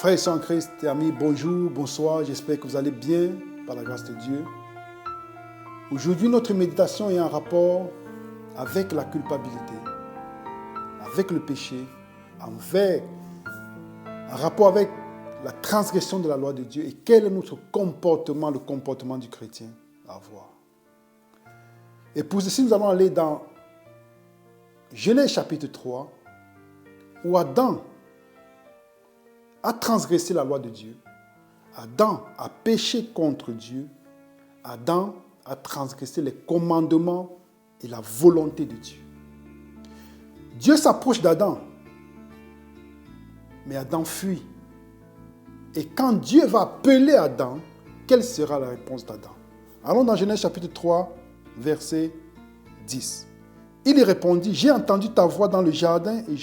Frères et sœurs en Christ et amis, bonjour, bonsoir, j'espère que vous allez bien par la grâce de Dieu. Aujourd'hui, notre méditation est en rapport avec la culpabilité, avec le péché, en rapport avec la transgression de la loi de Dieu et quel est notre comportement, le comportement du chrétien à avoir. Et pour ceci, nous allons aller dans Genèse chapitre 3, où Adam a transgressé la loi de Dieu. Adam a péché contre Dieu. Adam a transgressé les commandements et la volonté de Dieu. Dieu s'approche d'Adam, mais Adam fuit. Et quand Dieu va appeler Adam, quelle sera la réponse d'Adam? Allons dans Genèse chapitre 3, verset 10. Il répondit, j'ai entendu ta voix dans le jardin et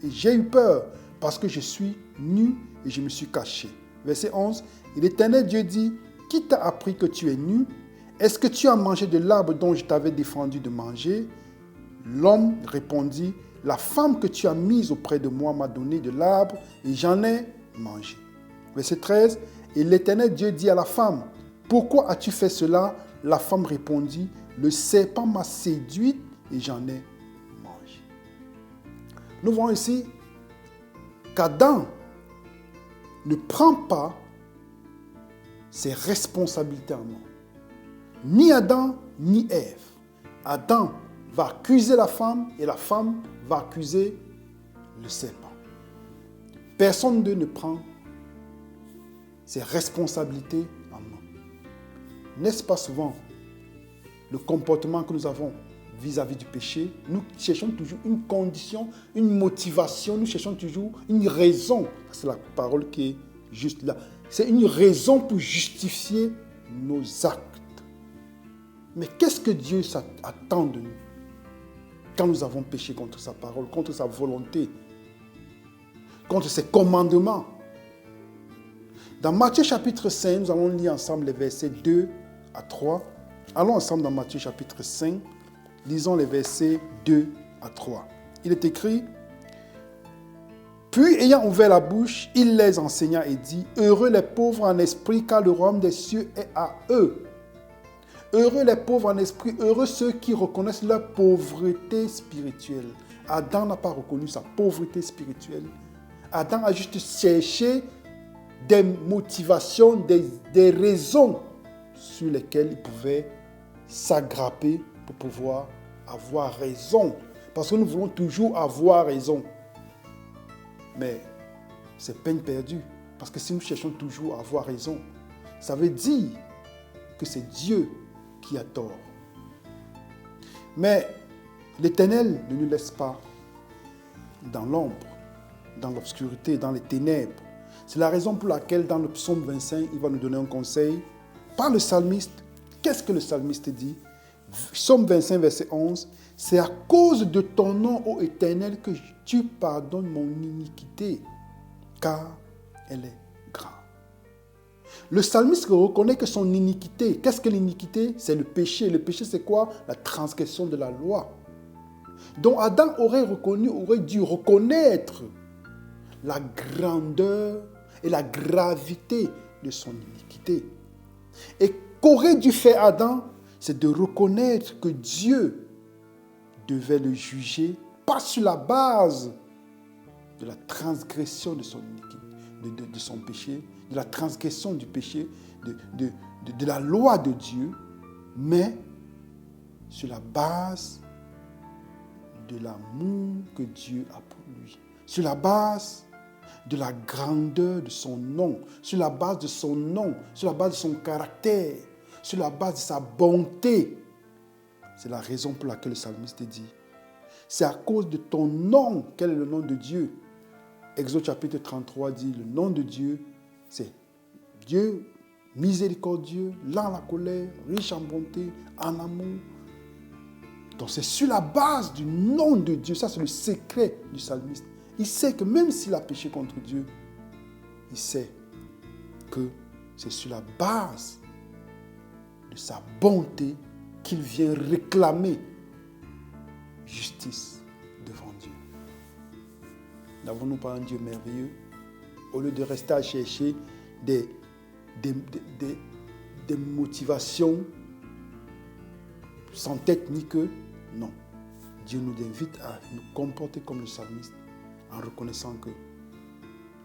j'ai eu peur parce que je suis nu et je me suis caché. Verset 11. Et l'Éternel Dieu dit, qui t'a appris que tu es nu? Est-ce que tu as mangé de l'arbre dont je t'avais défendu de manger? L'homme répondit, la femme que tu as mise auprès de moi m'a donné de l'arbre et j'en ai mangé. Verset 13. Et l'Éternel Dieu dit à la femme, pourquoi as-tu fait cela? La femme répondit, le serpent m'a séduite et j'en ai mangé. Nous voyons ici qu'Adam ne prend pas ses responsabilités en main. Ni Adam, ni Ève. Adam va accuser la femme et la femme va accuser le serpent. Personne d'eux ne prend ses responsabilités en main. N'est-ce pas souvent le comportement que nous avons vis-à-vis du péché? Nous cherchons toujours une condition, une motivation, nous cherchons toujours une raison. C'est la parole qui est juste là. C'est une raison pour justifier nos actes. Mais qu'est-ce que Dieu attend de nous quand nous avons péché contre sa parole, contre sa volonté, contre ses commandements? Dans Matthieu chapitre 5, nous allons lire ensemble les versets 2 à 3. Allons ensemble dans Matthieu chapitre 5. Lisons les versets 2 à 3. Il est écrit, « Puis, ayant ouvert la bouche, il les enseigna et dit, « Heureux les pauvres en esprit, car le royaume des cieux est à eux. Heureux les pauvres en esprit, heureux ceux qui reconnaissent leur pauvreté spirituelle. » Adam n'a pas reconnu sa pauvreté spirituelle. Adam a juste cherché des motivations, des raisons sur lesquelles il pouvait s'agrapper pour pouvoir avoir raison. Parce que nous voulons toujours avoir raison. Mais c'est peine perdue. Parce que si nous cherchons toujours à avoir raison, ça veut dire que c'est Dieu qui a tort. Mais l'Éternel ne nous laisse pas dans l'ombre, dans l'obscurité, dans les ténèbres. C'est la raison pour laquelle dans le psaume 25, il va nous donner un conseil par le psalmiste. Qu'est-ce que le psalmiste dit? Psaume 25, verset 11. « C'est à cause de ton nom, ô Éternel, que tu pardonnes mon iniquité, car elle est grande. » Le psalmiste reconnaît que son iniquité, qu'est-ce que l'iniquité? C'est le péché. Le péché, c'est quoi? La transgression de la loi. Donc Adam aurait dû reconnaître la grandeur et la gravité de son iniquité. Et qu'aurait dû faire Adam? C'est de reconnaître que Dieu devait le juger, pas sur la base de la transgression de son iniquité, de son péché, de la transgression du péché, de la loi de Dieu, mais sur la base de l'amour que Dieu a pour lui, sur la base de la grandeur de son nom, sur la base de son nom, sur la base de son caractère, sur la base de sa bonté. C'est la raison pour laquelle le psalmiste dit, c'est à cause de ton nom. Quel est le nom de Dieu? Exode chapitre 33 dit, le nom de Dieu, c'est Dieu miséricordieux, lent à la colère, riche en bonté, en amour. Donc c'est sur la base du nom de Dieu, ça c'est le secret du psalmiste. Il sait que même s'il a péché contre Dieu, il sait que c'est sur la base de sa bonté qu'il vient réclamer justice devant Dieu. N'avons-nous pas un Dieu merveilleux? au lieu de rester à chercher des motivations sans tête ni queue. Non. Dieu nous invite à nous comporter comme le psalmiste en reconnaissant que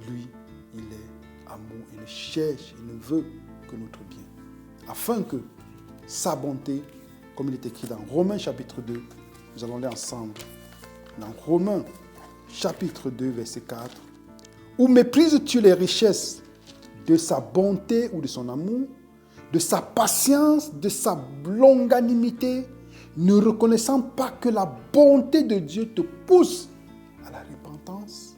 lui, il est amour, il ne cherche, il ne veut que notre bien. Afin que sa bonté, comme il est écrit dans Romains chapitre 2, nous allons lire ensemble, dans Romains chapitre 2, verset 4, où méprises-tu les richesses de sa bonté ou de son amour, de sa patience, de sa longanimité, ne reconnaissant pas que la bonté de Dieu te pousse à la repentance.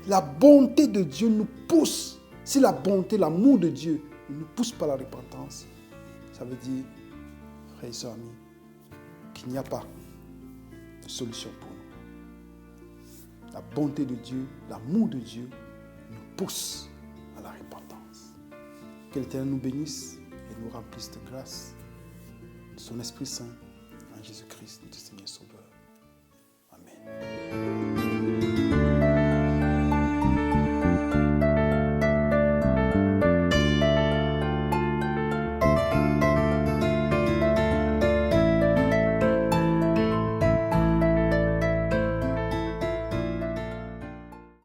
La bonté de Dieu nous pousse. Si la bonté, l'amour de Dieu ne nous pousse pas à la repentance, ça veut dire, frères et sœurs amis, qu'il n'y a pas de solution pour nous. La bonté de Dieu, l'amour de Dieu nous pousse à la repentance. Que l'Éternel nous bénisse et nous remplisse de grâce, de son Esprit Saint, en Jésus-Christ, notre Seigneur Sauveur.